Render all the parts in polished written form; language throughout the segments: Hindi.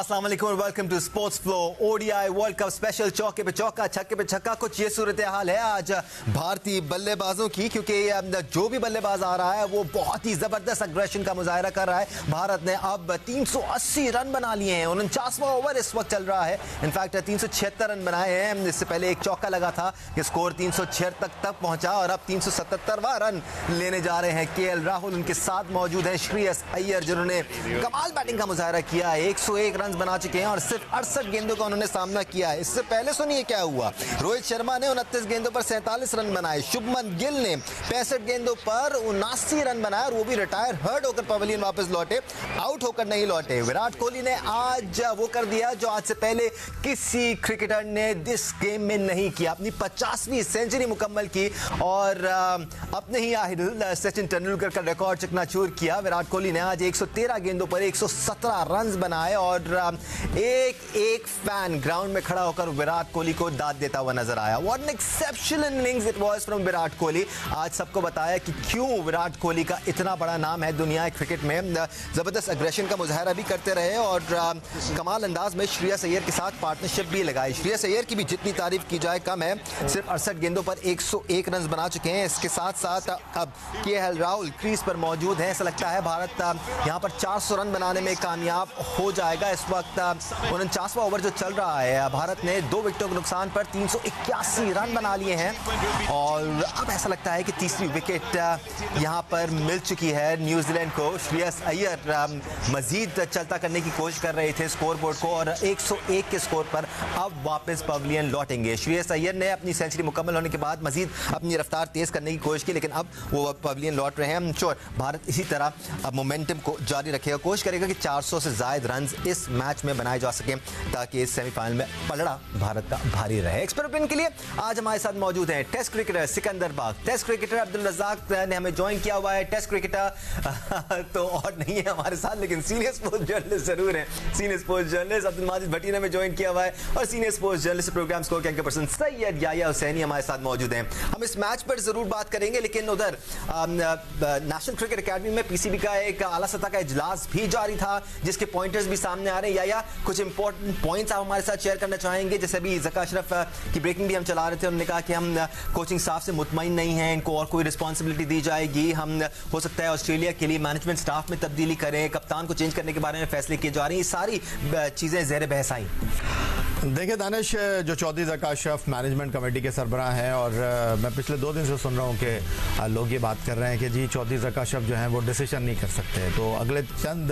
अस्सलाम वालेकुम और welcome to sports flow. ODI world cup special चौके पे चौका छक्के पे छक्का, कुछ ये सूरत हाल है आज भारतीय बल्लेबाजों की, क्योंकि जो भी बल्लेबाज आ रहा है वो बहुत ही जबरदस्त अग्रेशन का मुजाहरा कर रहा है। भारत ने अब 380 रन बना लिए हैं, 49वां ओवर इस वक्त चल रहा है। इनफैक्ट 376 रन बनाए हैं। इससे पहले एक चौका लगा था कि स्कोर 376 तक पहुंचा और अब 377वां रन लेने जा रहे हैं केएल राहुल। उनके साथ मौजूद है श्रेयस अय्यर, जिन्होंने कमाल बैटिंग का मुजाहरा किया है। 101 रन बना चुके हैं और सिर्फ 68 गेंदों का उन्होंने सामना किया है। इससे पहले सुनिए क्या हुआ। रोहित शर्मा ने 29 गेंदों पर 47 रन बनाए। शुभमन गिल ने 65 गेंदों पर 79 रन बनाए और वो भी रिटायर हर्ट होकर पवेलियन वापस लौटे, आउट होकर नहीं लौटे। विराट कोहली ने आज वो कर दिया जो आज से पहले किसी क्रिकेटर ने इस गेम में नहीं किया, अपनी 50वीं सेंचुरी मुकम्मल की और अपने ही आइडल सचिन तेंदुलकर का रिकॉर्ड चकनाचूर किया। विराट कोहली ने आज 113 गेंदों पर 117 रन बनाए और एक फैन ग्राउंड में खड़ा होकर विराट कोहली को दाद देता हुआ नजर आया। What an exceptional innings it was from Virat Kohli. आज सबको बताया कि क्यों विराट कोहली का इतना बड़ा नाम है दुनिया क्रिकेट में। जबरदस्त अग्रेशन का मुजाहरा भी करते रहे और कमाल अंदाज में श्रेयस अय्यर के साथ पार्टनरशिप भी लगाई। श्रेयस अय्यर की भी जितनी तारीफ की जाए कम है। सिर्फ 68 गेंदों पर 101 रन बना चुके हैं। इसके साथ साथ अब केएल राहुल क्रीज पर मौजूद है। ऐसा लगता है भारत यहां पर 400 रन बनाने में कामयाब हो जाएगा। इस वक्त 49वां ओवर जो चल रहा है, भारत ने 2 विकेटों के नुकसान पर 381 रन बना लिए हैं और अब ऐसा लगता है कि तीसरी विकेट यहां पर मिल चुकी है न्यूजीलैंड को। श्रेयस अय्यर मजीद चलता करने की कोशिश कर रहे थे स्कोर बोर्ड को और 101 के स्कोर पर अब वापस पवेलियन लौटेंगे। श्रेयस अय्यर ने अपनी सेंचुरी मुकम्मल होने के बाद मजीद अपनी रफ्तार तेज करने की कोशिश की, लेकिन अब वो पवेलियन लौट रहे हैं। श्योर भारत इसी तरह अब मोमेंटम को जारी रखेगा, कोशिश करेगा कि 400 से ज्यादा रन इस मैच में बनाए जा सके ताकि इस सेमीफाइनल में पलड़ा भारत का भारी रहे। एक्सपेरिमेंट के लिए आज हमारे साथ मौजूद हैं टेस्ट क्रिकेटर सिकंदर बाग, टेस्ट क्रिकेटर अब्दुल रज़ाक ने हमें ज्वाइन किया हुआ है। टेस्ट क्रिकेटर तो और नहीं है हमारे साथ, लेकिन सीनियर स्पोर्ट्स जर्नलिस्ट जरूर हैं। Senior sports journalist Abdul Majid Bhatti ने हमें ज्वाइन किया हुआ है और senior sports journalist program score anchor person Syed Yahya Hussaini हमारे साथ मौजूद हैं। हम इस मैच पर जरूर बात करेंगे, लेकिन उधर नेशनल क्रिकेट अकेडमी में पीसीबी का एक आला सतह का इजलास भी जारी था, जिसके पॉइंटर्स भी सामने आ रहे हैं। या कुछ इंपॉर्टेंट पॉइंट्स आप हमारे साथ शेयर करना चाहेंगे? जैसे अभी ज़का अशरफ की ब्रेकिंग भी हम चला रहे थे, उन्होंने कहा कि हम कोचिंग स्टाफ से मुतमईन नहीं हैं, इनको और कोई रिस्पॉन्सिबिलिटी दी जाएगी। हम हो सकता है ऑस्ट्रेलिया के लिए मैनेजमेंट स्टाफ में तब्दीली करें, कप्तान को चेंज करने के बारे में फैसले किए जा रहे हैं। ये सारी चीज़ें ज़ेर बहस आई। देखिए दानिश, जो चौधरी ज़का अशरफ मैनेजमेंट कमेटी के सरबराह हैं और मैं पिछले 2 दिन से सुन रहा हूँ कि लोग ये बात कर रहे हैं कि जी चौधरी ज़का अशरफ जो हैं वो डिसीजन नहीं कर सकते। तो अगले चंद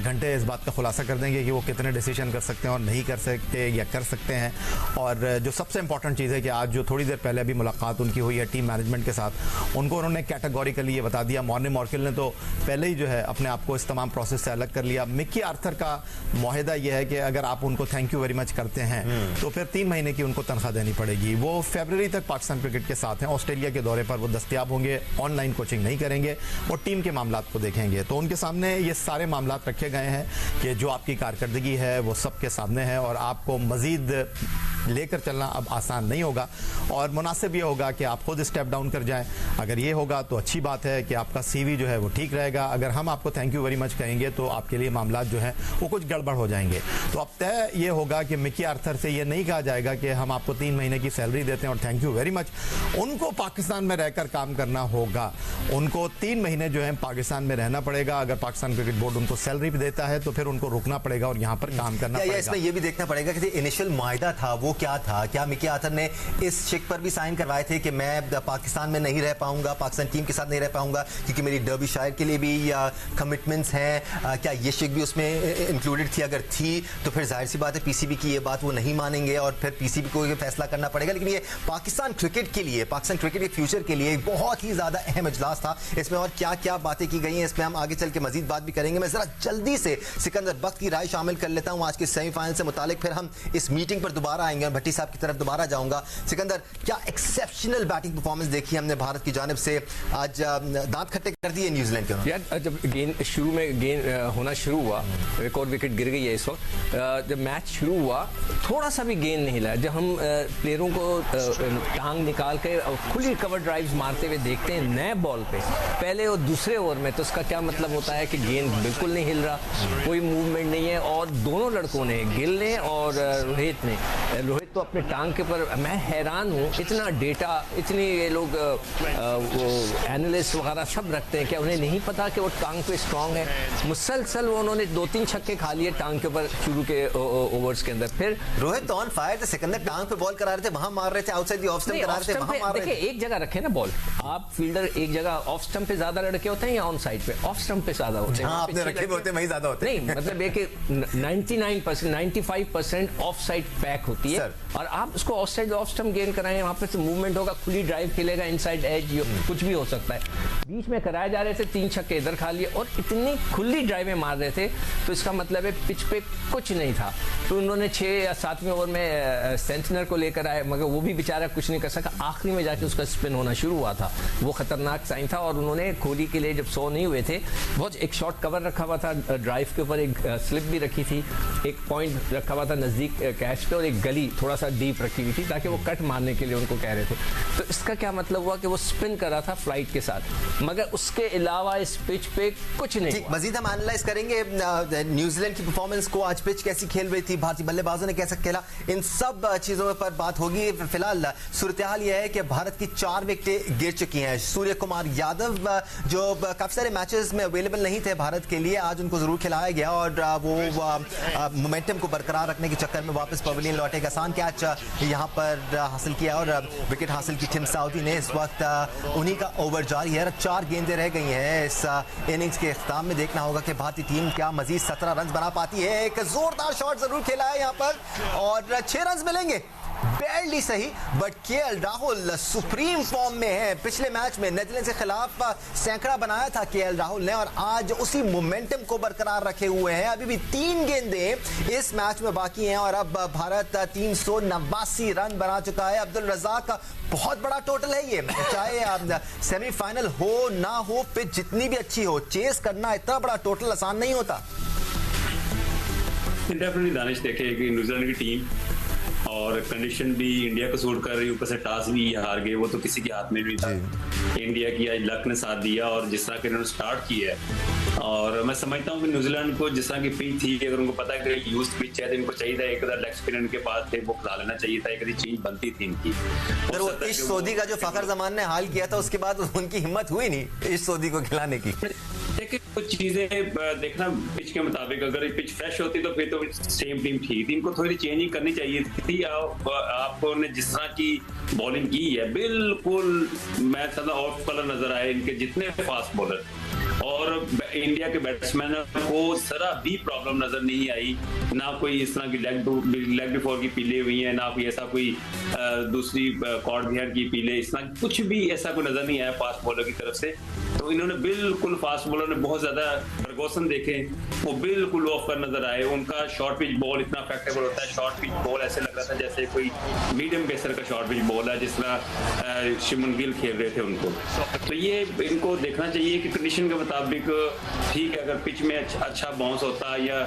घंटे इस बात का खुलासा कर देंगे कि वो कितने डिसीजन कर सकते हैं और नहीं कर सकते या कर सकते हैं। और जो सबसे इंपॉर्टेंट चीज़ है कि आज जो थोड़ी देर पहले अभी मुलाकात उनकी हुई है टीम मैनेजमेंट के साथ, उनको उन्होंने कैटेगोरिकली ये बता दिया। मॉर्निंग मॉर्किल ने तो पहले ही जो है अपने आप को इस तमाम प्रोसेस से अलग कर लिया। मिकी आर्थर का मुआहदा ये है कि अगर आप उनको थैंक यू वेरी मच करते हैं तो फिर 3 महीने की उनको तनख्वाह देनी पड़ेगी। वो फरवरी तक पाकिस्तान क्रिकेट के साथ हैं। ऑस्ट्रेलिया के दौरे पर वो दस्तयाब होंगे, ऑनलाइन कोचिंग नहीं करेंगे, वो टीम के मामलात को देखेंगे। तो उनके सामने ये सारे मामलात रखे गए हैं कि जो आपकी कारकर्दगी है वो सबके सामने है और आपको मजीद लेकर चलना अब आसान नहीं होगा और मुनासिब ये होगा कि आप खुद स्टेप डाउन कर जाएं। अगर ये होगा तो अच्छी बात है कि आपका सीवी जो है वो ठीक रहेगा। अगर हम आपको थैंक यू वेरी मच कहेंगे तो आपके लिए मामलात जो हैं वो कुछ गड़बड़ हो जाएंगे। तो अब तय ये होगा कि मिकी आर्थर से ये नहीं कहा जाएगा कि हम आपको 3 महीने की सैलरी देते हैं और थैंक यू वेरी मच। उनको पाकिस्तान में रहकर काम करना होगा। उनको 3 महीने जो है पाकिस्तान में रहना पड़ेगा। अगर पाकिस्तान क्रिकेट बोर्ड उनको सैलरी भी देता है तो फिर उनको रुकना पड़ेगा और यहाँ पर काम करना पड़ेगा। इसमें ये भी देखना पड़ेगा कि इनिशियल मुआहदा था वो क्या था। क्या मिकी आर्थर ने इस शेक पर भी साइन करवाए थे कि मैं पाकिस्तान में नहीं रह पाऊंगा, पाकिस्तान टीम के साथ नहीं रह पाऊंगा क्योंकि मेरी डर्बीशायर के लिए भी कमिटमेंट्स हैं? क्या ये शेक भी उसमें इंक्लूडेड थी? अगर थी तो फिर जाहिर सी बात है पीसीबी की ये बात वो नहीं मानेंगे और फिर पीसीबी को ये फैसला करना पड़ेगा। लेकिन ये पाकिस्तान क्रिकेट के लिए, पाकिस्तान क्रिकेट के फ्यूचर के लिए बहुत ही ज्यादा अहम इजलास था। इसमें और क्या क्या बातें की गई हैं इसमें हम आगे चल के मजीद बात भी करेंगे। मैं जरा जल्दी से सिकंदर बख्त की राय शामिल कर लेता हूं आज के सेमीफाइनल से मुतालिक, फिर हम इस मीटिंग पर दोबारा आएंगे। हैं। भट्टी साहब की तरफ दोबारा जाऊंगा। सिकंदर, क्या एक्सेप्शनल बैटिंग परफॉर्मेंस देखी हमने भारत की जानिब से, आज दांत खट्टे कर दिए न्यूजीलैंड के। यार जब गेंद शुरू में गेंद होना शुरू हुआ, एक और विकेट गिर गई है इस वक्त, जब मैच शुरू हुआ थोड़ा सा भी गेंद नहीं हिला। जब हम प्लेयरों को टांग निकाल के खुली कवर ड्राइव्स मारते हुए देखते हैं नए बॉल पे पहले और दूसरे ओवर में, तो उसका क्या मतलब होता है कि गेंद बिल्कुल नहीं हिल रहा, कोई मूवमेंट नहीं है। और दोनों लड़कों ने, गिल ने और रोहित ने, रोहित तो अपने टांग के ऊपर, मैं हैरान हूँ, इतना डेटा, इतनी ये लोग वो एनालिस्ट वगैरह सब रखते हैं, क्या उन्हें नहीं पता कि वो टांग पे स्ट्रांग है। मुसलसल वो उन्होंने 2-3 छक्के खा लिए टांग के ऊपर शुरू के ओवर्स के अंदर। फिर रोहित तो ऑन फायर थे, सिकंदर टांग पे बॉल करा रहे थे, वहां मार रहे थे, आउटसाइड द ऑफ स्टंप करा रहे थे, वहां मार रहे थे। देखिए एक जगह रखे ना बॉल, आप फील्डर एक जगह ऑफ स्टंप पे ज्यादा लड़के होते हैं या ऑन साइड पे? ऑफ स्टंप पे ज्यादा होते हैं। हाँ, आपने रखे भी होते हैं, वही ज्यादा होते हैं। नहीं, मतलब ये कि 99%, 95% ऑफ साइड पैक होती है और आप उसको ऑफ साइड ऑफ स्टंप गेंद कराएं, वहां पे से मूवमेंट होगा, खुली ड्राइव खेलेगा, इनसाइड एज, कुछ भी हो सकता है। बीच में कराए जा रहे थे, 3 छक्के इधर खा लिए और इतनी खुली ड्राइवें मार रहे थे, तो इसका मतलब है पिच पे कुछ नहीं था। तो उन्होंने 6 या 7वें ओवर में सेंटनर को लेकर आए, मगर वो भी बेचारा कुछ नहीं कर सका। आखिरी में जाके उसका स्पिन होना शुरू हुआ था, वो खतरनाक साइन था। और उन्होंने कोहली के लिए जब 100 नहीं हुए थे, बहुत एक शॉट कवर रखा हुआ था ड्राइव के ऊपर, एक स्लिप भी रखी थी, एक पॉइंट रखा हुआ था नजदीक कैच पे और एक गली थोड़ा सा डीप रखी हुई थी ताकि वो कट मारने के लिए उनको कह रहे थे। तो इसका क्या मतलब हुआ कि वो स्पिन कर रहा था फ्लाइट के साथ, मगर उसके अलावा इस पिच पे कुछ नहीं। मजीद हम एनालाइज करेंगे न्यूजीलैंड की परफॉर्मेंस को, आज पिच कैसी खेल रही थी, भारतीय बल्लेबाजों ने कैसा खेला, इन सब चीजों पर बात होगी। फिलहाल सूरत हाल यह है कि भारत की 4 विकेटें गिर चुकी हैं। सूर्य कुमार यादव जो काफी सारे मैचेस में अवेलेबल नहीं थे भारत के लिए, आज उनको जरूर खिलाया गया और वो मोमेंटम को बरकरार रखने के चक्कर में वापस पवेलियन लौटे। आसान कैच यहां पर हासिल किया और विकेट हासिल की टिम साउदी ने। इस वक्त उन्हीं का ओवर जारी है, 4 गेंदें रह गई हैं इस इनिंग्स के इख्तिताम में। देखना होगा कि भारतीय टीम क्या मजीद 17 रन बना पाती है। एक जोरदार शॉट जरूर खेला है यहां पर और 6 रन मिलेंगे, बैडली सही, but KL Rahul supreme form में है। पिछले मैच में नीदरलैंड के खिलाफ सैकड़ा बनाया था केएल राहुल ने और आज उसी मोमेंटम को बरकरार रखे हुए हैं। अभी भी 3 गेंदें इस मैच में बाकी हैं और अब भारत 389 रन बना चुका है। अब्दुल रज़ाक का बहुत बड़ा टोटल है ये, चाहे सेमीफाइनल हो ना हो, पिच जितनी भी अच्छी हो, चेस करना इतना बड़ा टोटल आसान नहीं होता। डेफिनेटली दानिश, देखे कि न्यूजीलैंड की टीम और कंडीशन भी इंडिया को सूट कर रही, ऊपर से टॉस भी हार गए, वो तो किसी के हाथ में नहीं था। इंडिया की आज लक ने साथ दिया और जिस तरह के इन्होंने स्टार्ट किया है, और मैं समझता हूँ कि न्यूजीलैंड को जिस तरह की पिच थी, अगर उनको पता है कि यूज पिच है तो इनको चाहिए था एक लेग स्पिनर इनके पास थे, वो खिला लेना चाहिए था, एक चीज बनती थी इनकी। वो इश सोदी का जो फखर जमान ने हाल किया था, उसके बाद उनकी हिम्मत हुई नहीं इश सोदी को खिलाने की। देखिए कुछ चीजें देखना पिच के मुताबिक, अगर पिच फ्रेश होती तो फिर तो सेम टीम ठीक थी, इनको थोड़ी चेंजिंग करनी चाहिए थी। आपको ने जिस तरह की बॉलिंग की है, बिल्कुल मैं समझता ऑफ कलर नजर आए इनके जितने फास्ट बॉलर, और इंडिया के बैट्समैन को जरा भी प्रॉब्लम नजर नहीं आई, ना कोई इस तरह की लेग बिफोर की पीले हुई है, ना कोई ऐसा कोई दूसरी कॉर्ड बिहार की पीले, इस तरह कुछ भी ऐसा कोई नजर नहीं आया फास्ट बॉलर की तरफ से। तो इन्होंने बिल्कुल, फास्ट बॉलर ने बहुत ज्यादा प्रगोसन देखे, वो बिल्कुल ऑफ कर नजर आए। उनका शॉर्ट पिच बॉल इतना इफेक्टिव होता है, शॉर्ट पिच बॉल ऐसे लग रहा था जैसे कोई मीडियम पेसर का शॉर्ट पिच बॉल है, जिस तरह शुभमन गिल खेल रहे थे उनको। तो ये इनको देखना चाहिए कि कंडीशन के मुताबिक ठीक है, अगर पिच में अच्छा बाउंस होता या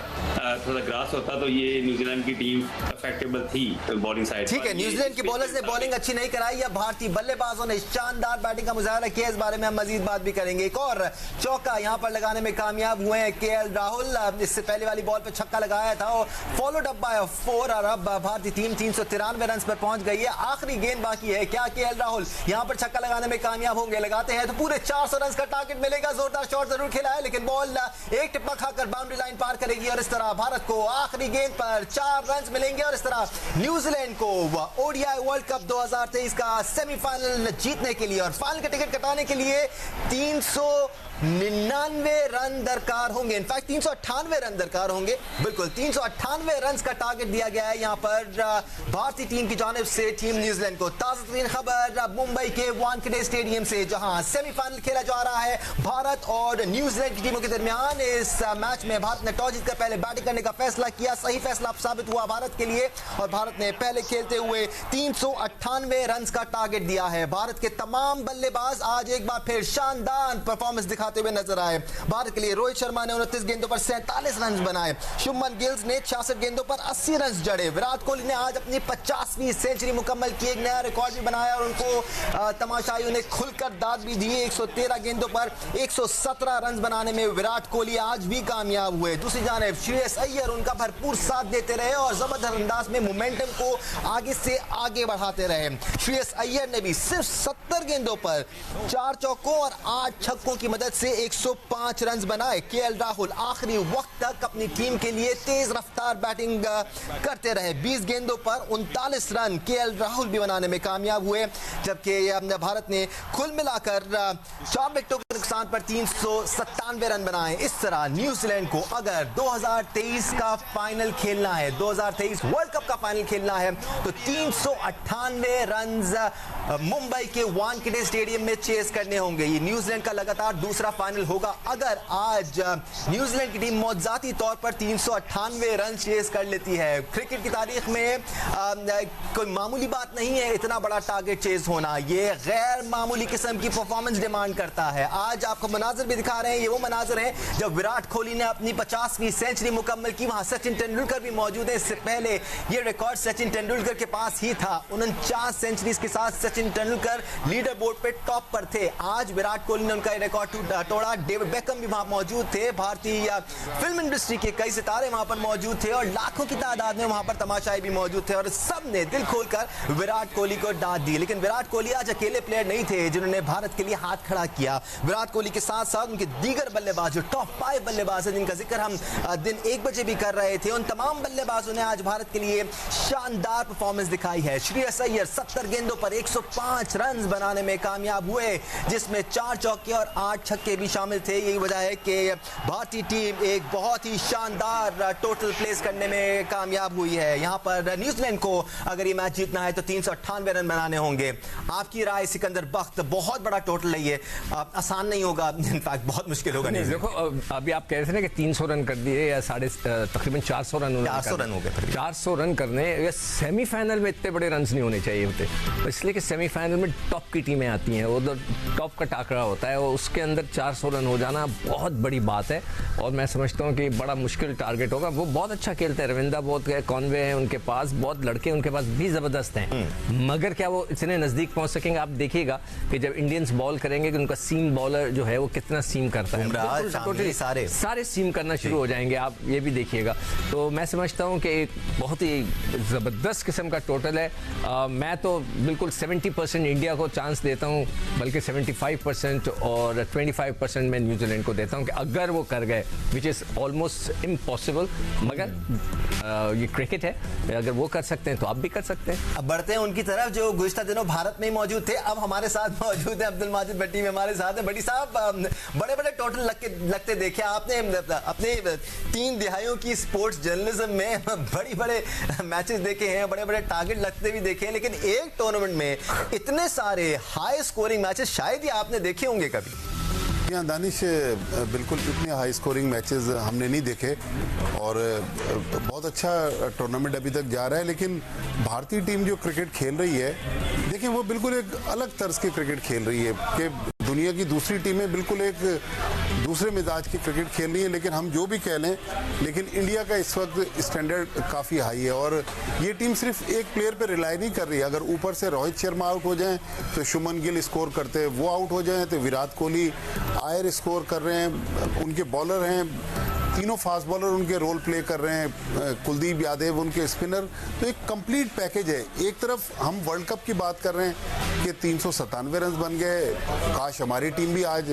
थोड़ा ग्रास होता तो ये न्यूजीलैंड की टीम इफेक्टेबल थी बॉलिंग साइड। ठीक है, न्यूजीलैंड के बॉलर्स ने बॉलिंग अच्छी नहीं कराई या भारतीय बल्लेबाजों ने शानदार बैटिंग का मुजाहरा किया, इस बारे में हम मजीद बात भी करेंगे। एक और चौका यहां पर लगाने में कामयाब हुए हैं केएल राहुल। इससे पहले वाली बॉल पे छक्का लगाया था और फॉलोड अप बाय 4 और अब भारतीय टीम 393 रन पर पहुंच गई है। आखिरी गेंद बाकी है, क्या केएल राहुल यहां पर छक्का लगाने में कामयाब होंगे? लगाते हैं तो पूरे 400 रन का टारगेट मिलेगा। जोरदार शॉट जरूर खेला है लेकिन बॉल एक टिप्पा खाकर बाउंड्री लाइन पार करेगी और इस तरह भारत को आखिरी गेंद पर 4 रन मिलेंगे और इस तरह न्यूजीलैंड को ओडीआई वर्ल्ड कप 2023 का सेमीफाइनल जीतने के लिए और फाइनल का टिकट कटाने के लिए 300 399 रन दरकार होंगे, इनफैक्ट 398 रन दरकार होंगे, बिल्कुल 398 रन का टारगेट दिया गया है यहां पर भारतीय टीम की जानिब से टीम न्यूजीलैंड को। ताजा तरीन खबर मुंबई के वानखेड़े स्टेडियम से, जहां सेमीफाइनल खेला जा रहा है भारत और न्यूजीलैंड की टीमों के दरमियान। इस मैच में भारत ने टॉस जीतकर पहले बैटिंग करने का फैसला किया, सही फैसला साबित हुआ भारत के लिए और भारत ने पहले खेलते हुए 398 रन का टारगेट दिया है। भारत के तमाम बल्लेबाज आज एक बार फिर शानदार परफॉर्मेंस दिखाते हुए नजर आए। भारत के लिए रोहित शर्मा ने 29 गेंदों पर 47 रन बनाए, शुभमन गिल ने 66 गेंदों पर 80 रन जड़े, विराट कोहली ने आज अपनी 50वीं सेंचुरी मुकम्मल की, एक नया रिकॉर्ड भी बनाया और उनको तमाशाइयों ने खुलकर दाद भी दी। 113 गेंदों पर 117 रन बनाने में विराट कोहली आज भी कामयाब हुए। दूसरी जानिब श्रेयस अय्यर उनका भरपूर साथ देते रहे और जबरदस्त अंदाज में मोमेंटम को आगे से आगे बढ़ाते रहे। श्रेयस अय्यर ने भी सिर्फ 70 गेंदों पर 4 चौकों और 8 छक्कों की मदद से 105 रन बनाए। केएल राहुल आखिरी वक्त तक अपनी टीम के लिए तेज रफ्तार बैटिंग करते रहे, 20 गेंदों पर 39 रन केएल राहुल भी बनाने में कामयाब हुए, जबकि भारत ने कुल मिलाकर 4 विकेटों के नुकसान पर 397 रन बनाए। इस तरह न्यूजीलैंड को अगर 2023 का फाइनल खेलना है, 2023 वर्ल्ड कप का फाइनल खेलना है, तो 398 रन मुंबई के वानखेड़े स्टेडियम में चेस करने होंगे। ये न्यूजीलैंड का लगातार दूसरा फाइनल होगा। अगर आज न्यूजीलैंड की टीम मौजूदाती तौर पर 398 रन चेस कर लेती है, क्रिकेट की तारीख में कोई मामूली बात नहीं है इतना बड़ा टारगेट चेस होना, ये गैर मामूली किस्म की परफॉर्मेंस डिमांड करता है। आज आपको मनाजर भी दिखा रहे हैं, ये वो मनाजर हैं जब विराट कोहली ने अपनी 50वीं सेंचुरी मुकम्मल की, वहां सचिन तेंदुलकर भी मौजूद है। इससे पहले ये रिकॉर्ड सचिन तेंदुलकर के पास ही था, 49 सेंचुरीज के साथ सचिन तेंदुलकर लीडर बोर्ड पे टॉप पर थे। आज विराट कोहली ने उनका रिकॉर्ड तोड़ा। डेविड बेकम भी वहां मौजूद थे, भारतीय फिल्म इंडस्ट्री के कई सितारे वहां पर मौजूद थे और लाखों की तादाद में वहां पर तमाशाई भी मौजूद थे और सब ने दिल खोलकर विराट कोहली को दाद दी। लेकिन विराट कोहली आज अकेले प्लेयर नहीं थे जिन्होंने भारत के लिए हाथ खड़ा किया। विराट कोहली के साथ साथ उनके दीगर बल्लेबाज, जो टॉप 5 बल्लेबाज हैं जिनका जिक्र हम दिन 1 बजे भी कर रहे थे, उन तमाम बल्लेबाजों ने आज भारत के लिए शानदार परफॉर्मेंस दिखाई है। श्रेयस अय्यर 70 गेंदों पर 105 रन बनाने में कामयाब हुए, जिसमें 4 चौके और 8 छक्के भी शामिल थे। यही वजह है कि भारतीय टीम एक बहुत ही शानदार टोटल प्लेस करने में कामयाब हुई है। यहां पर न्यूजीलैंड को अगर ये मैच जीतना है तो 398 रन बनाने होंगे। आपकी राय सिकंदर बख्त, बहुत बड़ा टोटल है ये, आसान नहीं होगा, इनफैक्ट बहुत मुश्किल होगा। नहीं, देखो अभी आप कह रहे थे ना कि 300 रन कर दिए या तकरीबन 400 रन 400 रन हो गए। 400 रन करने, सेमीफाइनल में इतने बड़े रन नहीं होने चाहिए होते, इसलिए कि सेमीफाइनल में टॉप की टीमें आती हैं, उधर टॉप का टाकरा होता है और उसके अंदर 400 रन हो जाना बहुत बड़ी बात है और मैं समझता हूँ कि बड़ा मुश्किल टारगेट होगा। वो बहुत अच्छा खेलते हैं, रविंद्र बहुत कॉनवे हैं उनके पास, बहुत लड़के उनके पास भी जबरदस्त हैं, मगर क्या वो इतने नजदीक पहुंच सकेंगे? आप देखिएगा कि जब इंडियंस बॉल करेंगे कि उनका सीम बॉलर जो है वो कितना सीम करता है, टोटली सारे सीम करना शुरू हो जाएंगे, आप ये भी देखिएगा। तो मैं समझता हूँ कि एक बहुत ही जबरदस्त किस्म का टोटल है। मैं तो बिल्कुल 70% इंडिया को चांस देता हूँ, बल्कि 75% और 25% मैं न्यूजीलैंड को देता हूँ कि अगर वो कर गए, विच इज़ ऑलमोस्ट इम्पॉसिबल, मगर ये क्रिकेट है, अगर वो कर सकते हैं तो आप भी कर सकते हैं। अब बढ़ते हैं उनकी तरफ जो गुज़िश्ता दिनों भारत में ही मौजूद थे, अब हमारे साथ मौजूद है अब्दुल माजिद भट्टी में हमारे साथ है। भट्टी साहब, बड़े बड़े टोटल लगते देखे आपने अपने 3 दिहाइयों की स्पोर्ट्स जर्नलिज्म में, बड़ी बड़े मैचेस देखे हैं, बड़े बड़े टारगेट लगते भी देखे हैं, लेकिन एक टूर्नामेंट में इतने सारे हाई स्कोरिंग मैचेस शायद ही आपने देखे होंगे कभी। यहाँ दानिश, बिल्कुल इतने हाई स्कोरिंग मैचेस हमने नहीं देखे और बहुत अच्छा टूर्नामेंट अभी तक जा रहा है, लेकिन भारतीय टीम जो क्रिकेट खेल रही है, देखिए वो बिल्कुल एक अलग तर्ज की क्रिकेट खेल रही है कि दुनिया की दूसरी टीमें बिल्कुल एक दूसरे मिजाज की क्रिकेट खेल रही है। लेकिन हम जो भी कह लें, लेकिन इंडिया का इस वक्त स्टैंडर्ड काफ़ी हाई है और ये टीम सिर्फ एक प्लेयर पे रिलाई नहीं कर रही। अगर ऊपर से रोहित शर्मा आउट हो जाएं तो शुभमन गिल स्कोर करते हैं, वो आउट हो जाएं तो विराट कोहली आयर स्कोर कर रहे हैं, उनके बॉलर हैं, तीनों फास्ट बॉलर उनके रोल प्ले कर रहे हैं, कुलदीप यादव उनके स्पिनर, तो एक कंप्लीट पैकेज है। एक तरफ हम वर्ल्ड कप की बात कर रहे हैं, कि 397 रन बन गए। काश हमारी टीम भी आज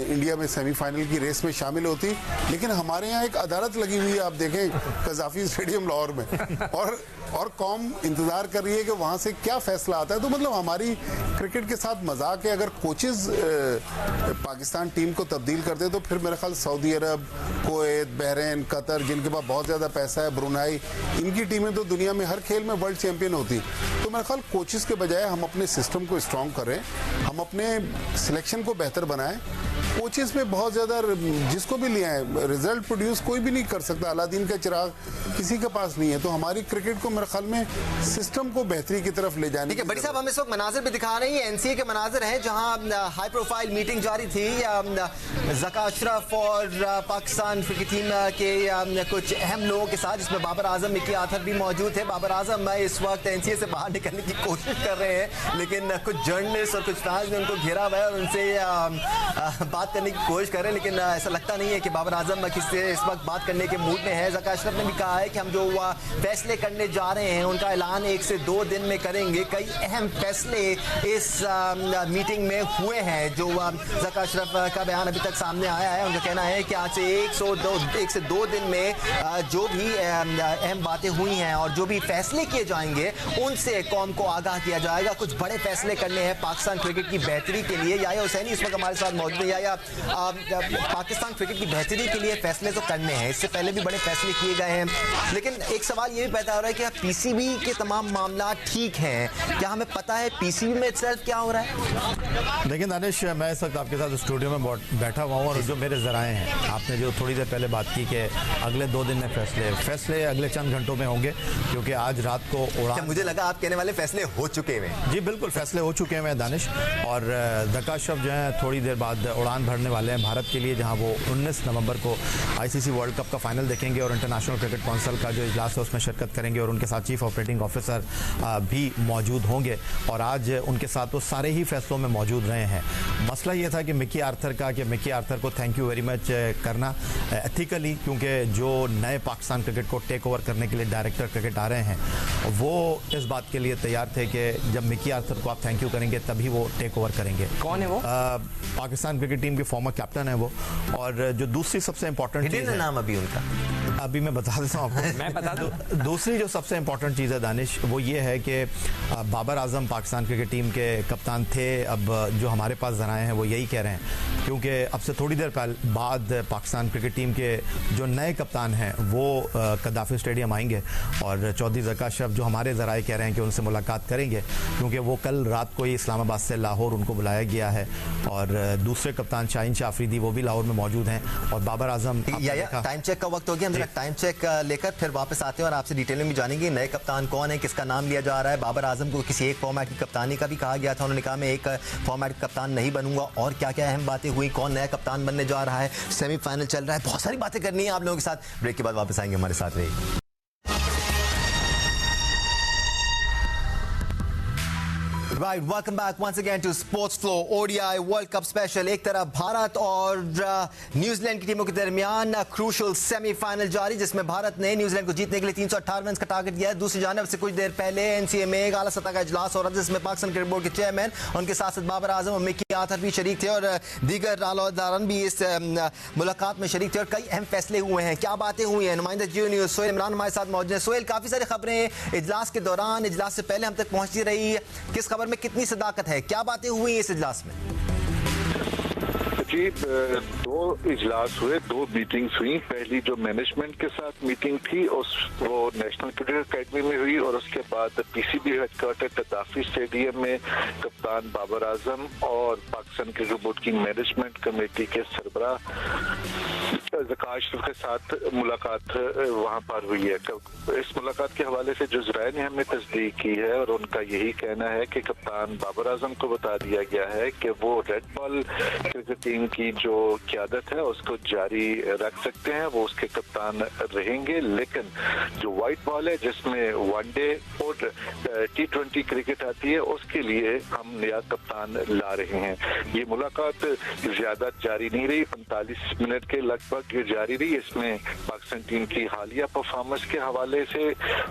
इंडिया में सेमीफाइनल की रेस में शामिल होती, लेकिन हमारे यहाँ एक अदालत लगी हुई है, आप देखें कजाफी स्टेडियम लाहौर में, और कौम इंतजार कर रही है कि वहां से क्या फैसला आता है। तो मतलब हमारी क्रिकेट के साथ मजाक है। अगर कोचेस पाकिस्तान टीम को तब्दील करते तो फिर मेरे ख्याल सऊदी अरब, कुवैत, बहरीन, कतर, जिनके पास बहुत ज्यादा पैसा है, ब्रुनाई, इनकी टीमें तो दुनिया में हर खेल में वर्ल्ड चैंपियन होती। तो मेरे ख्याल कोचेस के बजाय हम अपने सिस्टम को स्ट्रॉन्ग करें, हम अपने सिलेक्शन को बेहतर बनाएं। कोचेस में बहुत ज्यादा जिसको भी लिया है रिजल्ट प्रोड्यूस कोई भी नहीं कर सकता, अलादीन का चिराग किसी के पास नहीं है। तो हमारी क्रिकेट को मेरे ख्याल में सिस्टम को बेहतरी की तरफ ले जाने। ठीक है बड़ी साहब, हम इस वक्त मनाजिर भी दिखा रहे हैं, एनसीए के मनाजिर हैं जहां हाई प्रोफाइल मीटिंग जारी थी। ज़का अशरफ और पाकिस्तान क्रिकेट टीम के कुछ अहम लोगों के साथ, जिसमें बाबर आजम, मिकी आर्थर भी मौजूद थे। बाबर आजम इस वक्त एनसीए से बाहर निकलने की कोशिश कर रहे हैं, लेकिन कुछ जर्नलिस्ट और कुछ फैंस ने उनको घेरा हुआ है और उनसे बात करने की कोशिश कर रहे हैं, लेकिन ऐसा लगता नहीं है कि बाबर आजम किसी इस वक्त बात करने के मूड में है। ज़का अशरफ ने भी कहा है कि हम जो फैसले करने जा रहे हैं उनका ऐलान 1 से 2 दिन में करेंगे। कई अहम फैसले इस मीटिंग में हुए हैं। जो ज़का अशरफ का बयान अभी तक सामने आया है, उनका कहना है कि आज से 1 से 2 दिन में जो भी अहम बातें हुई हैं और जो भी फैसले किए जाएंगे उनसे कौम को आगाह किया जाएगा। कुछ बड़े फैसले करने हैं पाकिस्तान क्रिकेट की बेहतरी के लिए। याया हुसैनी इस वक्त हमारे साथ मौजूद है। याया, पाकिस्तान क्रिकेट की बेहतरी के लिए फैसले तो करने हैं, इससे पहले भी बड़े फैसले किए गए हैं, लेकिन एक सवाल ये भी पैदा हो रहा है कि पीसीबी के तमाम मामला ठीक हैं, क्या हमें पता है पीसीबी में इत्सल्फ क्या हो रहा है? देखिए दानिश, मैं इस वक्त आपके साथ स्टूडियो में बैठा हुआ हूँ और जो मेरे जराए हैं, आपने जो थोड़ी देर पहले बात की कि अगले 2 दिन में फैसले अगले चंद घंटों में होंगे, क्योंकि आज रात को उड़ान। मुझे लगा आप कहने वाले फैसले हो चुके हैं। जी बिल्कुल, फैसले हो चुके हैं दानिश, और ज़का अशरफ जो है थोड़ी देर बाद उड़ान भरने वाले हैं भारत के लिए, जहां वो 19 नवंबर को आईसीसी वर्ल्ड कप का फाइनल देखेंगे और इंटरनेशनल क्रिकेट काउंसिल का जो इजलास है उसमें शिरकत करेंगे, और उनके साथ चीफ ऑपरेटिंग ऑफिसर भी मौजूद होंगे। और आज उनके साथ वो सारे ही फैसलों में मौजूद रहे हैं। मसला ये था कि मिकी आर्थर को थैंक यू वेरी मच करना एथिकली, क्योंकि जो नए पाकिस्तान क्रिकेट को टेक ओवर करने के लिए डायरेक्टर क्रिकेट आ रहे हैं, वो इस बात के लिए तैयार थे कि जब मिकी आर्थर को आप थैंक यू करेंगे तभी वो टेक ओवर करेंगे। कौन है वो? पाकिस्तान क्रिकेट टीम के फॉर्मर कैप्टन है वो। और जो दूसरी सबसे इंपॉर्टेंट चीज है, नाम अभी उनका अभी मैं बता देता हूँ आपको। मैं बता दूं। दूसरी जो सबसे इंपॉर्टेंट चीज़ है दानिश, वो ये है कि बाबर आजम पाकिस्तान क्रिकेट टीम के कप्तान थे। अब जो हमारे पास जराए हैं वो यही कह रहे हैं, क्योंकि अब से थोड़ी देर बाद पाकिस्तान क्रिकेट टीम के जो नए कप्तान हैं वो कदाफी स्टेडियम आएंगे, और चौधरी ज़का अशरफ जो हमारे जराए कह रहे हैं कि उनसे मुलाकात करेंगे, क्योंकि वो कल रात को ही इस्लामाबाद से लाहौर उनको बुलाया गया है। और दूसरे कप्तान शाहीन शाह अफरीदी वो भी लाहौर में मौजूद हैं, और बाबर आजम। टाइम चेक का वक्त हो गया, हम टाइम चेक लेकर फिर वापस आते हैं और आपसे डिटेल में भी जानेंगे नए कप्तान कौन है, किसका नाम लिया जा रहा है। बाबर आजम को किसी एक फॉर्मेट की कप्तानी का भी कहा गया था, उन्होंने कहा मैं एक फॉर्मेट का कप्तान नहीं बनूंगा, और क्या क्या अहम बातें हुई, कौन नया कप्तान बनने जा रहा है, सेमीफाइनल चल रहा है, बहुत सारी बातें करनी है आप लोगों के साथ। ब्रेक के बाद वापस आएंगे, हमारे साथ रहिए। Right, welcome back once again to Sports Flow ODI World Cup Special। एक तरफ भारत और न्यूजीलैंड की टीमों के दरमियान क्रूशल सेमीफाइनल जारी, जिसमें भारत ने न्यूजीलैंड को जीतने के लिए 318 रन का टारगेट दिया है। दूसरी जानब से कुछ देर पहले एनसीए में एक आला सतह का इजलास हो रहा था, जिसमें पाकिस्तान क्रिकेट बोर्ड के चेयरमैन, उनके साथ साथ बाबर आजम और मिकी आर्थर भी शरीक थे, और दीगर रालोदारन भी इस मुलाकात में शरीक थे, और कई अहम फैसले हुए हैं। क्या बातें हुई हैं, नुमाइंदा जियो न्यूज़ सोहेल इमरान हमारे साथ मौजूद हैं। सोहेल, काफ़ी सारी खबरें इजलास के दौरान, इजलास से पहले हम तक पहुंचती रही, किस खबर में कितनी सदाकत है, क्या बातें हुई इस इजलास में? जी, 2 इजलास हुए, 2 मीटिंग्स हुई। पहली जो मैनेजमेंट के साथ मीटिंग थी वो नेशनल क्रिकेट अकेडमी में हुई, और उसके बाद पीसीबी हेडक्वार्टर कदाफी स्टेडियम में कप्तान बाबर आजम और पाकिस्तान क्रिकेट बोर्ड की मैनेजमेंट कमेटी के सरबराह ज़का अशरफ के साथ मुलाकात वहां पर हुई है। इस मुलाकात के हवाले से जो ज़राए ने हमें तस्दीक की है, और उनका यही कहना है कि कप्तान बाबर आजम को बता दिया गया है कि वो रेड बॉल क्रिकेट टीम की जो क़यादत है उसको जारी रख सकते हैं, वो उसके कप्तान रहेंगे, लेकिन जो वाइट बॉल है जिसमें वनडे और T20 क्रिकेट आती है, उसके लिए हम नया कप्तान ला रहे हैं। ये मुलाकात ज्यादा जारी नहीं रही, 45 मिनट के लगभग जारी रही। इसमें पाकिस्तान टीम की हालिया परफॉर्मेंस के हवाले से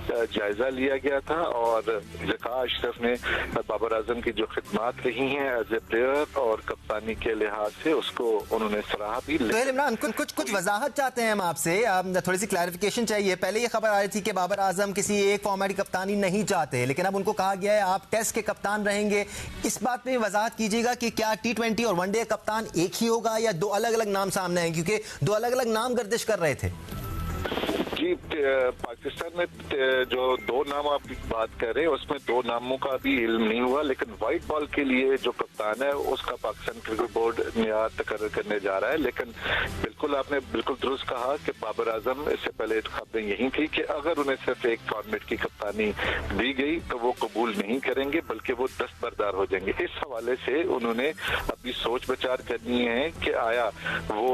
जायजा लिया गया था और ज़का अशरफ ने बाबर आजम की जो खिदमात रही हैं एज ए प्लेयर और कप्तानी के लिहाज से उसको उन्होंने सराहा भी। तो इमरान कुछ वजाहत चाहते हैं हम आपसे, थोड़ी सी क्लैरिफिकेशन चाहिए। पहले ये खबर आ रही थी कि बाबर आजम किसी एक फॉर्मेट की कप्तानी नहीं चाहते, लेकिन अब उनको कहा गया है आप टेस्ट के कप्तान रहेंगे। इस बात में वजाहत कीजिएगा कि क्या T20 और वनडे कप्तान एक ही होगा या दो अलग अलग नाम सामने आए, क्योंकि दो अलग अलग नाम गर्दिश कर रहे थे। जी, पाकिस्तान में जो दो नाम आप बात कर रहे हैं उसमें दो नामों का भी इल्म नहीं हुआ, लेकिन व्हाइट बॉल के लिए जो कप्तान है उसका पाकिस्तान क्रिकेट बोर्ड मियाद तकर्रर करने जा रहा है। लेकिन बिल्कुल आपने बिल्कुल दुरुस्त कहा कि बाबर आजम, इससे पहले खबरें यही थी कि अगर उन्हें सिर्फ एक फॉर्मेट की कप्तानी दी गई तो वो कबूल नहीं करेंगे बल्कि वो दस्तबरदार हो जाएंगे। इस हवाले से उन्होंने अभी सोच विचार करनी है कि आया वो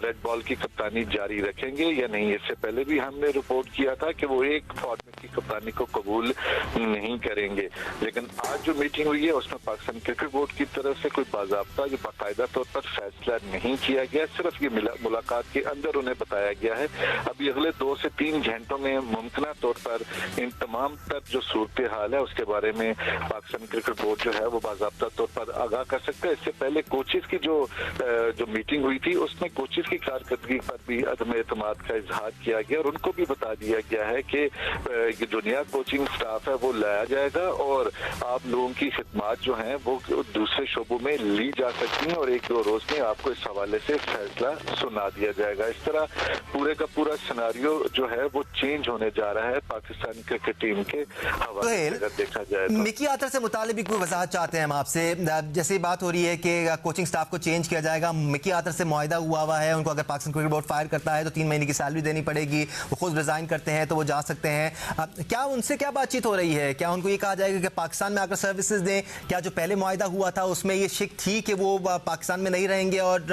रेड बॉल की कप्तानी जारी रखेंगे या नहीं। इससे पहले भी हमने रिपोर्ट किया था कि वो एक फॉर्मेट की कप्तानी को कबूल नहीं करेंगे, लेकिन आज जो मीटिंग हुई है उसमें पाकिस्तान क्रिकेट बोर्ड की तरफ से कोई बाकायदा या बाकायदा तौर पर फैसला नहीं किया गया। सिर्फ ये मुलाकात के अंदर उन्हें बताया गया है अभी अगले 2 से 3 घंटों में मुमकिन तौर पर इन तमाम तर जो सूरत हाल है उसके बारे में पाकिस्तान क्रिकेट बोर्ड जो है वो बाकायदा तौर पर आगाह कर सकता है। इससे पहले कोचेस की जो मीटिंग हुई थी उसमें कोचेस की कारकर्दगी पर भी अदम एतमाद का इजहार किया गया और उनको भी बता दिया गया है कि जो नया कोचिंग स्टाफ है वो लाया जाएगा और आप लोगों की खिदमात जो हैं वो दूसरे शोबों में ली जा सकती हैं और 1-2 रोज में आपको इस हवाले से फैसला सुना दिया जाएगा। इस तरह पूरे का पूरा सिनारियो जो है वो चेंज होने जा रहा है पाकिस्तान क्रिकेट टीम के हवाले से अगर देखा जाए तो। मिकी आतर से मुतालिक भी कोई वजाहत चाहते हैं हम आपसे। जैसे बात हो रही है कि कोचिंग स्टाफ को चेंज किया जाएगा, मिकी आतर से मुआहदा हुआ है, उनको अगर पाकिस्तान क्रिकेट बोर्ड फायर करता है तो 3 महीने की सैलरी देनी पड़ेगी, वो खुद रिजाइन करते हैं तो वो जा सकते हैं। क्या उनसे क्या बातचीत हो रही है? क्या उनको ये कहा जाएगा कि पाकिस्तान में आकर सर्विसेज दें? क्या जो पहले मुआहदा हुआ था उसमें ये शिक थी कि वो पाकिस्तान में नहीं रहेंगे और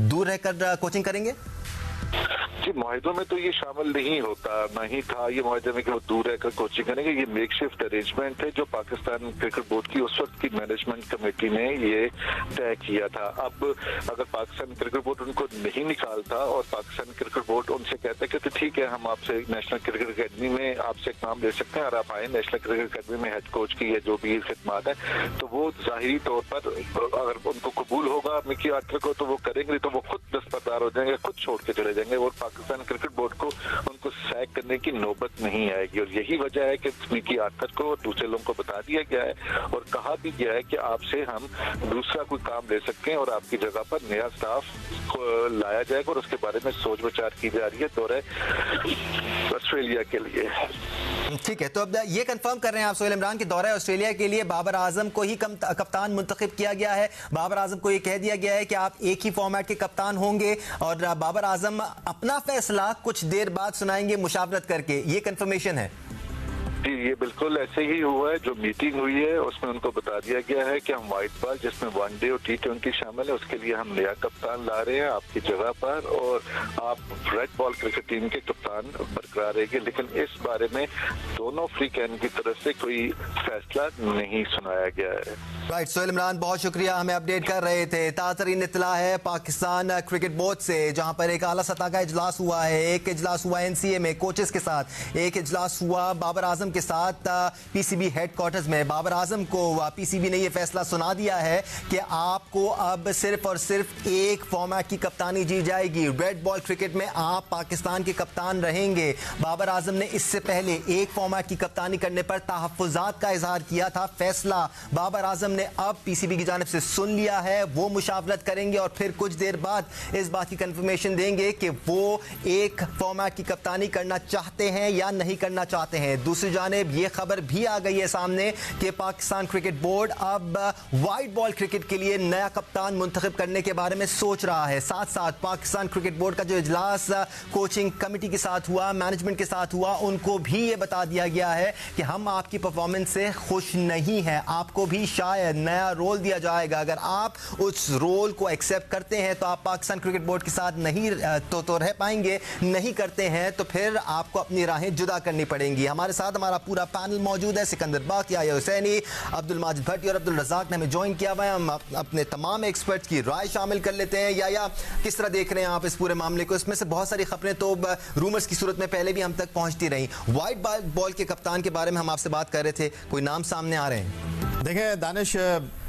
दूर रहकर कोचिंग करेंगे? जी, मुआहदों में तो ये शामिल नहीं होता, नहीं था ये मुआहदे में कि वो दूर रहकर कोचिंग करेंगे। ये मेकशिफ्ट अरेंजमेंट है जो पाकिस्तान क्रिकेट बोर्ड की उस वक्त की मैनेजमेंट कमेटी ने ये तय किया था। अब अगर पाकिस्तान क्रिकेट बोर्ड उनको नहीं निकालता और पाकिस्तान क्रिकेट बोर्ड उनसे कहता है कि ठीक है हम आपसे नेशनल क्रिकेट अकेडमी में आपसे काम ले सकते हैं और आप आए नेशनल क्रिकेट अकेडमी में हेड कोच की या जो भी खिदमात है, तो वो जाहिरी तौर पर अगर उनको कबूल होगा मिकी आर्टर को तो वो करेंगे, तो वो खुद दस्तबरदार हो जाएंगे, खुद छोड़ के चले जाएंगे और पाकिस्तान क्रिकेट बोर्ड को उनको सैक करने की नौबत नहीं आएगी। और यही वजह है कि मिकी आर्टर को और दूसरे लोगों को बता दिया गया है और कहा भी गया है कि आपसे हम दूसरा कोई काम ले सकते हैं और आपकी जगह पर नया स्टाफ लाया जाएगा और उसके बारे में सोच विचार की जा रही है दौरे ऑस्ट्रेलिया के लिए। ठीक है, तो अब ये कंफर्म कर रहे हैं आप सोहेल इमरान के दौरे ऑस्ट्रेलिया के लिए बाबर आजम को ही कप्तान मुंतखब किया गया है। बाबर आजम को ये कह दिया गया है कि आप एक ही फॉर्मेट के कप्तान होंगे और बाबर आजम अपना फैसला कुछ देर बाद सुनाएंगे मुशावरत करके, ये कंफर्मेशन है? जी, ये बिल्कुल ऐसे ही हुआ है। जो मीटिंग हुई है उसमें उनको बता दिया गया है कि हम व्हाइट बॉल जिसमें वनडे और T20 शामिल है उसके लिए हम नया कप्तान ला रहे हैं आपकी जगह पर और आप रेड बॉल क्रिकेट टीम के कप्तान बरकरार रहेंगे, लेकिन इस बारे में दोनों फ्री कैन की तरफ से कोई फैसला नहीं सुनाया गया है। राइट, सोहेल इमरान बहुत शुक्रिया, हमें अपडेट कर रहे थे। ताज़ा इत्तला है पाकिस्तान क्रिकेट बोर्ड से, जहां पर एक आला सतह का इजलास हुआ है। एक इजलास हुआ NCA में कोचेस के साथ, एक इजलास हुआ बाबर आजम के साथ PCB हेडक्वार्टर्स में। बाबर आजम को PCB ने यह फैसला सुना दिया है कि आपको अब सिर्फ और सिर्फ एक फॉर्मेट की कप्तानी दी जाएगी, रेड बॉल क्रिकेट में आप पाकिस्तान के कप्तान रहेंगे। बाबर आजम ने इससे पहले एक फॉर्मेट की कप्तानी करने पर तहफ़्फ़ुज़ात का इजहार किया था। फैसला बाबर आजम ने अब PCB की जानिब से सुन लिया है, वो मुशावरत करेंगे और फिर कुछ देर बाद इस बात की कंफर्मेशन देंगे कि वो एक फॉर्मेट की कप्तानी करना चाहते हैं या नहीं करना चाहते हैं। दूसरी जानिब ये खबर भी आ गई है सामने कि पाकिस्तान क्रिकेट बोर्ड अब वाइट बॉल क्रिकेट के लिए नया कप्तान मुंतखब करने के बारे में सोच रहा है। साथ साथ पाकिस्तान क्रिकेट बोर्ड का जो इजलास कोचिंग कमेटी के साथ हुआ, मैनेजमेंट के साथ हुआ, उनको भी ये बता दिया गया है कि हम आपकी परफॉर्मेंस से खुश नहीं हैं, आपको भी शायद नया रोल दिया जाएगा। अगर आप उस रोल को एक्सेप्ट करते हैं तो आप पाकिस्तान क्रिकेट बोर्ड के साथ नहीं तो रह पाएंगे, नहीं करते हैं तो फिर आपको अपनी राहें जुदा करनी पड़ेंगी। हमारे साथ हमारा पूरा पैनल मौजूद है। सिकंदर बाग, याया हुसैनी, अब्दुल माजिद भट्टी और अब्दुल रज़ाक ने हमें ज्वाइन किया हुआ है। हम अपने तमाम एक्सपर्ट्स की राय शामिल कर लेते हैं। या किस तरह देख रहे हैं आप इस पूरे मामले को? इसमें से बहुत सारी खबरें तो रूमर्स की सूरत में पहले भी हम तक पहुंचती रही। व्हाइट बॉल के कप्तान के बारे में हम आपसे बात कर रहे थे, कोई नाम सामने आ रहे हैं? देखिए दानिश,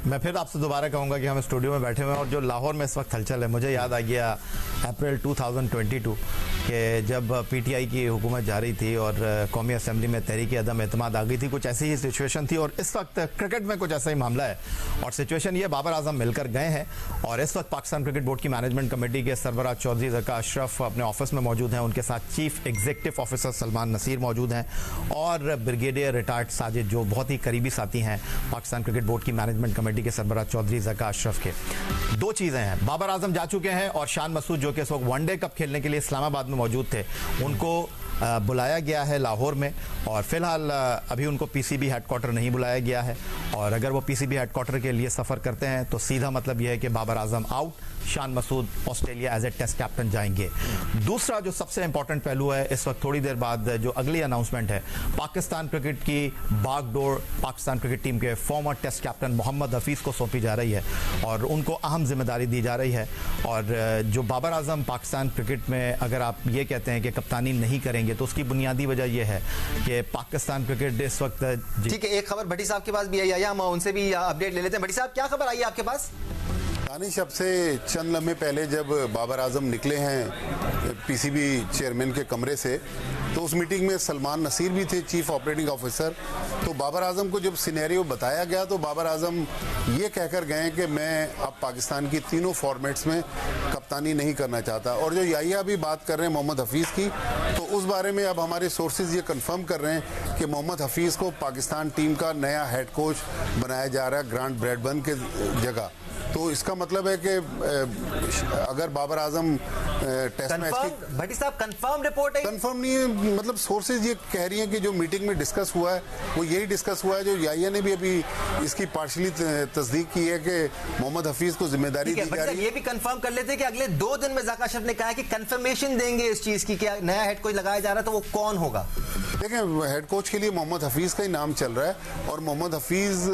मैं फिर आपसे दोबारा कहूँगा कि हम स्टूडियो में बैठे हुए हैं और जो लाहौर में इस वक्त हलचल है, मुझे याद आ गया अप्रैल 2022 के जब पीटीआई की हुकूमत जा रही थी और कौमी असम्बली में तहरीक अदम एतमाद आ गई थी। कुछ ऐसी ही सिचुएशन थी और इस वक्त क्रिकेट में कुछ ऐसा ही मामला है और सिचुएशन ये, बाबर आजम मिलकर गए हैं और इस वक्त पाकिस्तान क्रिकेट बोर्ड की मैनेजमेंट कमेटी के सरबराह चौधरी ज़का अशरफ अपने ऑफिस में मौजूद हैं। उनके साथ chief executive officer Salman Nasir मौजूद हैं और ब्रिगेडियर रिटायर्ड साजिद, जो बहुत ही करीबी साथी हैं पाकिस्तान क्रिकेट बोर्ड की मैनेजमेंट कमेटी के सरबराह चौधरी ज़का अशरफ के। दो चीज़ें हैं, बाबर आजम जा चुके हैं और शान मसूद जो कि इस वक्त वनडे कप खेलने के लिए इस्लामाबाद में मौजूद थे, उनको बुलाया गया है लाहौर में और फिलहाल अभी उनको पीसीबी हेडक्वार्टर नहीं बुलाया गया है और अगर वो पीसीबी हेडक्वार्टर के लिए सफ़र करते हैं तो सीधा मतलब यह है कि Babar Azam out, Shan Masood Australia as a test captain जाएंगे। दूसरा जो सबसे इंपॉर्टेंट पहलू है, इस वक्त थोड़ी देर बाद जो अगली अनाउंसमेंट है, पाकिस्तान क्रिकेट की बागडोर पाकिस्तान क्रिकेट टीम के former test captain Mohammad Hafeez को सौंपी जा रही है और उनको अहम जिम्मेदारी दी जा रही है। और जो बाबर आजम पाकिस्तान क्रिकेट में अगर आप ये कहते हैं कि कप्तानी नहीं करेंगे तो उसकी बुनियादी वजह यह है कि पाकिस्तान क्रिकेट इस वक्त, ठीक है, एक खबर भट्टी साहब के पास भी आई है, हम उनसे भी अपडेट ले लेते हैं। भट्टी साहब, क्या खबर आई है आपके पास? दानिश, अब से चंद लम्हे पहले जब बाबर आजम निकले हैं पीसीबी चेयरमैन के कमरे से, तो उस मीटिंग में सलमान नसीर भी थे, चीफ ऑपरेटिंग ऑफिसर। तो बाबर आजम को जब सिनेरियो बताया गया तो बाबर आजम ये कहकर गए कि मैं अब पाकिस्तान की तीनों फॉर्मेट्स में कप्तानी नहीं करना चाहता। और जो याया भी बात कर रहे हैं मोहम्मद हफीज़ की, तो उस बारे में अब हमारे सोर्सेज ये कंफर्म कर रहे हैं कि मोहम्मद हफीज़ को पाकिस्तान टीम का नया हेड कोच बनाया जा रहा है ग्रांट ब्रैडबर्न के जगह। तो इसका मतलब है कि अगर बाबर आजम टेस्ट मैच की, भट्टी साहब कंफर्म रिपोर्ट है? कंफर्म नहीं है, मतलब सोर्सेज ये कह रही हैं कि जो मीटिंग में डिस्कस हुआ है वो यही डिस्कस हुआ है। जो याया ने भी अभी इसकी पार्शली तस्दीक की है कि मोहम्मद हफीज को जिम्मेदारी दी जा रही है। ये भी कंफर्म कर लेते हैं कि अगले 2 दिन में ज़का अशरफ ने कहा कि कंफर्मेशन देंगे इस चीज की कि नया हेड कोच लगाया जा रहा है, तो वो कौन होगा? देखें, हेड कोच के लिए मोहम्मद हफीज का ही नाम चल रहा है और मोहम्मद हफीज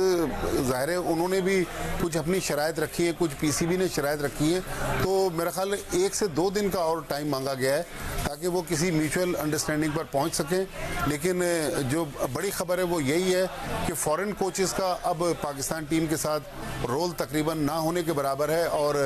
जाहिर है उन्होंने भी कुछ अपनी शराइत रखी है, कुछ पीसीबी ने शराइत रखी है। तो मेरा ख्याल 1 से 2 दिन का और टाइम मांगा गया है ताकि वो किसी म्यूचुअल अंडरस्टैंडिंग पर पहुंच सकें। लेकिन जो बड़ी खबर है वो यही है कि फॉरेन कोचेस का अब पाकिस्तान टीम के साथ रोल तकरीबन ना होने के बराबर है और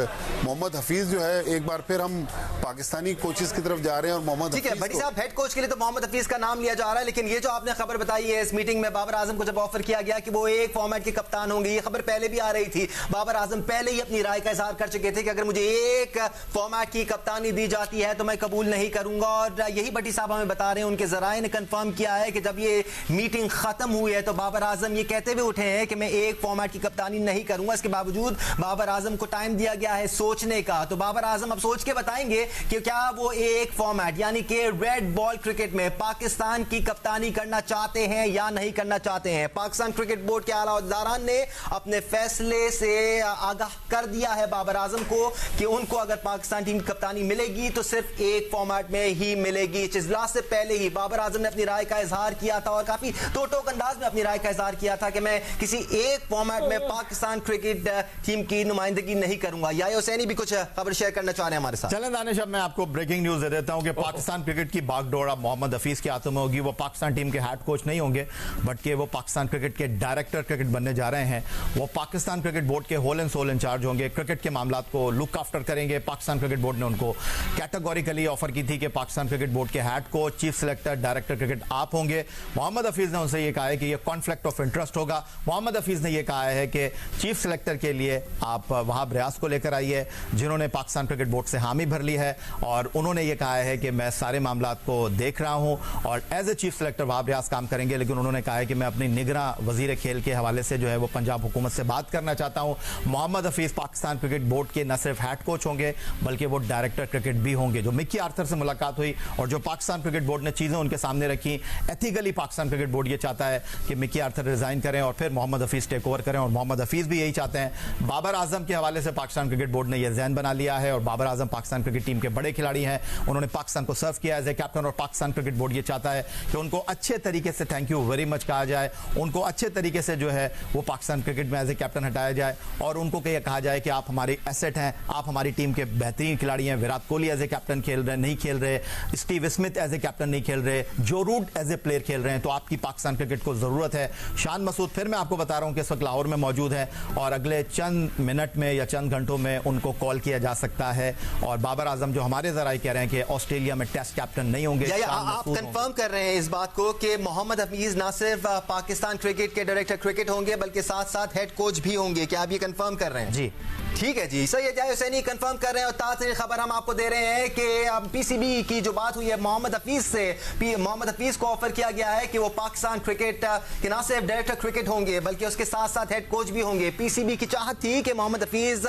मोहम्मद हफीज जो है, एक बार फिर हम पाकिस्तानी कोचेस की तरफ जा रहे हैं और मोहम्मद ठीक है भट्टी साहब, हेड कोच के लिए तो मोहम्मद हफीज का नाम लिया जा रहा है, लेकिन ये जो आपने खबर बताई है इस मीटिंग में बाबर आजम को जब ऑफर किया गया कि वो एक फॉर्मेट के कप्तान होंगे, ये खबर पहले भी आ रही थी। बाबर आजम पहले ही अपनी राय का इजहार कर चुके थे कि अगर मुझे एक फॉर्मेट की कप्तानी दी जाती है तो मैं कबूल नहीं करूंगा। और यही भट्टी साहब हमें बता रहे हैं, उनके जराए ने कंफर्म किया है कि जब ये मीटिंग खत्म हुई है तो बाबर आजम ये कहते हुए उठे हैं कि मैं एक फॉर्मेट की कप्तानी नहीं करूंगा। इसके बावजूद बाबर आजम को टाइम दिया गया है सोचने का, तो बाबर आजम अब सोच के बताएंगे कि क्या वो एक फॉर्मेट यानी कि रेड बॉल क्रिकेट में पाकिस्तान की कप्तानी करना चाहते हैं या नहीं करना चाहते हैं। पाकिस्तान क्रिकेट बोर्ड के आला अहदेदारान ने अपने फैसले से आगाह कर दिया है बाबर आजम को कि उनको अगर पाकिस्तान टीम की कप्तानी मिलेगी तो सिर्फ एक फॉर्मेट में ही मिलेगी। इस इजलास से पहले ही बाबर आजम ने अपनी राय का इजहार किया था और काफी टोक अंदाज में अपनी राय का इजहार किया था कि मैं किसी एक फॉर्मेट में पाकिस्तान क्रिकेट टीम की नुमाइंदगी नहीं करूंगा। याया हुसैनी भी कुछ खबर शेयर करना चाह रहे हैं हमारे साथ। चलें दानिश, अब मैं आपको ब्रेकिंग न्यूज दे देता हूं कि पाकिस्तान क्रिकेट की बागडोर अब मोहम्मद हफीज के हाथों में होगी। वो पाकिस्तान टीम के हेड कोच नहीं होंगे बल्कि वो पाकिस्तान क्रिकेट के डायरेक्टर क्रिकेट बनने जा रहे हैं। वो पाकिस्तान क्रिकेट बोर्ड के होल एंड सोल इंचार्ज होंगे, क्रिकेट के मामलों को लुक आफ्टर करेंगे। पाकिस्तान क्रिकेट बोर्ड ने उनको कैटेगोरिकली ऑफर की थी कि पाकिस्तान क्रिकेट बोर्ड के head coach, chief selector, director cricket आप होंगे। मोहम्मद हफीज ने उनसे यह कहा है कि यह कॉन्फ्लिक्ट ऑफ इंटरेस्ट होगा। मोहम्मद हफीज ने यह कहा है कि चीफ सिलेक्टर के लिए आप वहाब रियाज को लेकर आइए, जिन्होंने पाकिस्तान क्रिकेट बोर्ड से हामी भर ली है और उन्होंने यह कहा है कि मैं सारे मामलों को देख रहा हूं और as a chief selector Wahab Riaz काम करेंगे। लेकिन उन्होंने कहा है कि मैं अपनी निगरां वजीर खेल के हवाले से जो है वो पंजाब हुकूमत से बात करना चाहता हूं। मोहम्मद हफीज पाकिस्तान क्रिकेट बोर्ड के न सिर्फ हेड कोच होंगे बल्कि वो डायरेक्टर क्रिकेट भी होंगे। जो मिकी आर्थर से मुलाकात मुलाकात हुई और जो पाकिस्तान क्रिकेट बोर्ड ने चीज़ें उनके सामने रखी, एथिकली पाकिस्तान क्रिकेट बोर्ड ये चाहता है कि मिकी आर्थर रिजाइन करें और फिर मोहम्मद हफीज़ टेक ओवर करें, और मोहम्मद हफीज़ भी यही चाहते हैं। बाबर आजम के हवाले से पाकिस्तान क्रिकेट बोर्ड ने यह ज़हन बना लिया है, और बाबर आजम पाकिस्तान क्रिकेट टीम के बड़े खिलाड़ी हैं, उन्होंने पाकिस्तान को सर्व किया एज ए कैप्टन, और पाकिस्तान क्रिकेट बोर्ड ये चाहता है कि उनको अच्छे तरीके से थैंक यू वेरी मच कहा जाए, उनको अच्छे तरीके से जो है वो पाकिस्तान क्रिकेट में एज ए कैप्टन हटाया जाए, और उनको कहा जाए कि आप हमारे एसेट हैं, आप हमारी टीम के बेहतरीन खिलाड़ी हैं। Virat Kohli as a captain खेल रहे नहीं खेल रहे, Steve Smith as a captain नहीं खेल रहे, जो रूट एज ए प्लेयर खेल रहे हैं, तो आपकी पाकिस्तान क्रिकेट को जरूरत है। शान मसूद फिर मैं आपको बता रहा हूं कि इस वक्त लाहौर में मौजूद है और अगले चंद मिनट में या चंद घंटों में उनको कॉल किया जा सकता है, और बाबर आजम जो हमारे जराए कह रहे हैं कि ऑस्ट्रेलिया में टेस्ट कैप्टन नहीं होंगे। आप कंफर्म कर रहे हैं इस बात को कि मोहम्मद हफीज ना सिर्फ पाकिस्तान क्रिकेट के डायरेक्टर क्रिकेट होंगे बल्कि साथ साथ हेड कोच भी होंगे, क्या आप ये कंफर्म कर रहे हैं? जी ठीक है जी, सही है। जय हुसैनी कंफर्म कर रहे हैं, और ताज़ा खबर हम आपको दे रहे हैं कि पीसीबी की जो बात हुई है मोहम्मद हफीज से, मोहम्मद हफीज को ऑफर किया गया है कि वो पाकिस्तान क्रिकेट के ना सिर्फ डायरेक्टर क्रिकेट होंगे बल्कि उसके साथ साथ हेड कोच भी होंगे। पीसीबी की चाहत थी कि मोहम्मद हफीज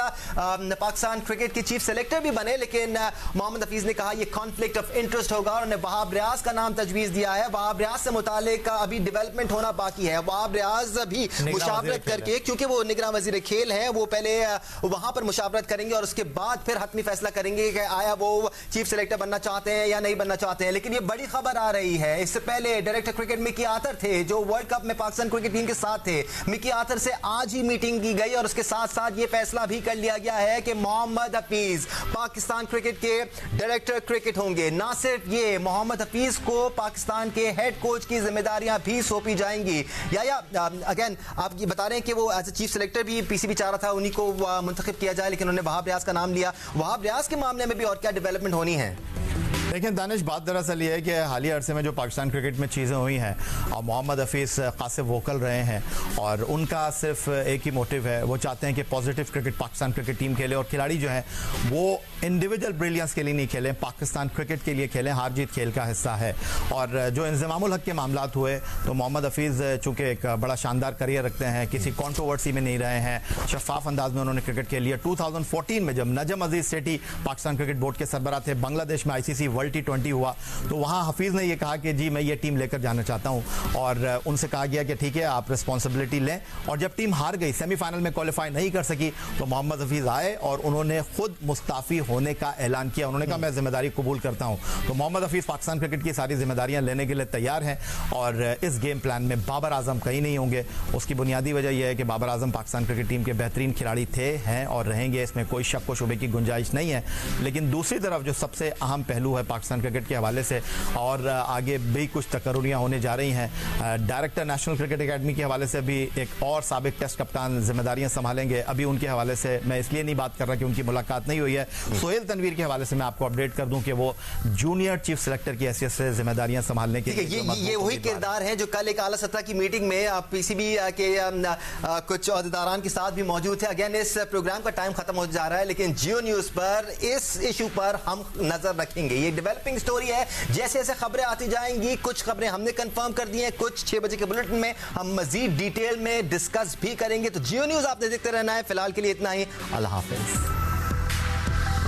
पाकिस्तान क्रिकेट की चीफ सेलेक्टर भी बने, लेकिन मोहम्मद हफीज ने कहा यह कॉन्फ्लिक्ट ऑफ इंटरेस्ट होगा, और उन्होंने वहाब रियाज का नाम तजवीज दिया है। वहाब रियाज से मुतालिक अभी डेवलपमेंट होना बाकी है। वहाब रियाज भी मुशावरत करके, क्योंकि वो निगरान वजीर खेल है, वो पहले वहां पर मुशावरत करेंगे और उसके बाद फिर हतमी फैसला करेंगे कि आया वो चीफ सेलेक्टर बनना चाहते हैं या नहीं बनना चाहते हैं। लेकिन ये बड़ी खबर आ रही है, इससे पहले डायरेक्टर क्रिकेट मिकी आर्थर थे जो वर्ल्ड कप में पाकिस्तान क्रिकेट टीम के साथ थे। मिकी आर्थर से आज ही मीटिंग की गई और उसके साथ साथ ये फैसला भी कर लिया गया है कि मोहम्मद हफीज पाकिस्तान क्रिकेट के डायरेक्टर क्रिकेट होंगे। ना सिर्फ ये, मोहम्मद हफीज को पाकिस्तान के हेड कोच की जिम्मेदारियां भी सौंपी जाएंगी। या अगेन आप ये बता रहे हैं कि वो एज ए चीफ सेलेक्टर भी पीसीबी चाह रहा था उन्हीं को मुंतखब किया जाए, लेकिन उन्होंने वहाब रियाज का नाम लिया। वहाब रियाज के मामले में भी और क्या डेवलपमेंट होनी है? लेकिन दानिश, बात दरअसल ये है कि हालिया अरसे में जो पाकिस्तान क्रिकेट में चीज़ें हुई हैं और मोहम्मद हफीज़ खासे वोकल रहे हैं, और उनका सिर्फ एक ही मोटिव है, वो चाहते हैं कि positive cricket Pakistan cricket team खेले, और खिलाड़ी जो हैं वो इंडिविजुअल ब्रिलियंस के लिए नहीं खेलें, पाकिस्तान क्रिकेट के लिए खेलें। हार जीत खेल का हिस्सा है। और जो इंज़मामुल हक के मामलात हुए तो मोहम्मद हफीज़ चूँकि एक बड़ा शानदार करियर रखते हैं, किसी कॉन्ट्रोवर्सी में नहीं रहे हैं, शफाफ अंदाज में उन्होंने क्रिकेट खेल लिया। 2014 में जब नजम अजीज सेठी पाकिस्तान क्रिकेट बोर्ड के सरबराह थे, बांग्लादेश में ICC वर्ल्ड T20 हुआ, तो वहां हफीज ने यह कहा कि जी मैं ये टीम लेकर जाना चाहता हूं, और उनसे कहा गया कि ठीक है आप रिस्पांसिबिलिटी लें। और जब टीम हार गई, सेमीफाइनल में क्वालिफाई नहीं कर सकी, तो मोहम्मद हफीज आए और उन्होंने खुद मुस्ताफी होने का ऐलान किया। उन्होंने कहा मैं जिम्मेदारी कबूल करता हूं। तो मोहम्मद हफीज पाकिस्तान क्रिकेट की सारी जिम्मेदारियां लेने के लिए तैयार हैं, और इस गेम प्लान में बाबर आजम कहीं नहीं होंगे। उसकी बुनियादी वजह यह है कि बाबर आजम पाकिस्तान क्रिकेट टीम के बेहतरीन खिलाड़ी थे, हैं और रहेंगे, इसमें कोई शक व शुबे की गुंजाइश नहीं है। लेकिन दूसरी तरफ जो सबसे अहम पहलू है पाकिस्तान क्रिकेट के हवाले से, और आगे भी कुछ तकर्रियाँ होने जा रही हैं, डायरेक्टर नेशनल क्रिकेट एकेडमी के हवाले से भी एक और साबिक टेस्ट कप्तान जिम्मेदारियां संभालेंगे। अभी उनके हवाले से मैं इसलिए नहीं बात कर रहा कि उनकी मुलाकात नहीं हुई है। सोहेल तनवीर के हवाले से मैं आपको अपडेट कर दूं कि वो जूनियर चीफ सेलेक्टर की हैसियत से जिम्मेदारियां संभालने के ये वही किरदार हैं जो कल एक आला सतह की मीटिंग में पीसीबी के कुछ अहदेदारान के साथ भी मौजूद थे। अगेन इस प्रोग्राम का टाइम खत्म हो जा रहा है, लेकिन जियो न्यूज पर इस इशू पर हम नजर रखेंगे। ये डेवलपिंग स्टोरी है, जैसे जैसे खबरें आती जाएंगी, कुछ खबरें हमने कंफर्म कर दी हैं, कुछ 6 बजे के बुलेटिन में हम मजीद डिटेल में डिस्कस भी करेंगे। तो जियो न्यूज आपने देखते रहना है। फिलहाल के लिए इतना ही, अल्लाह हाफिज।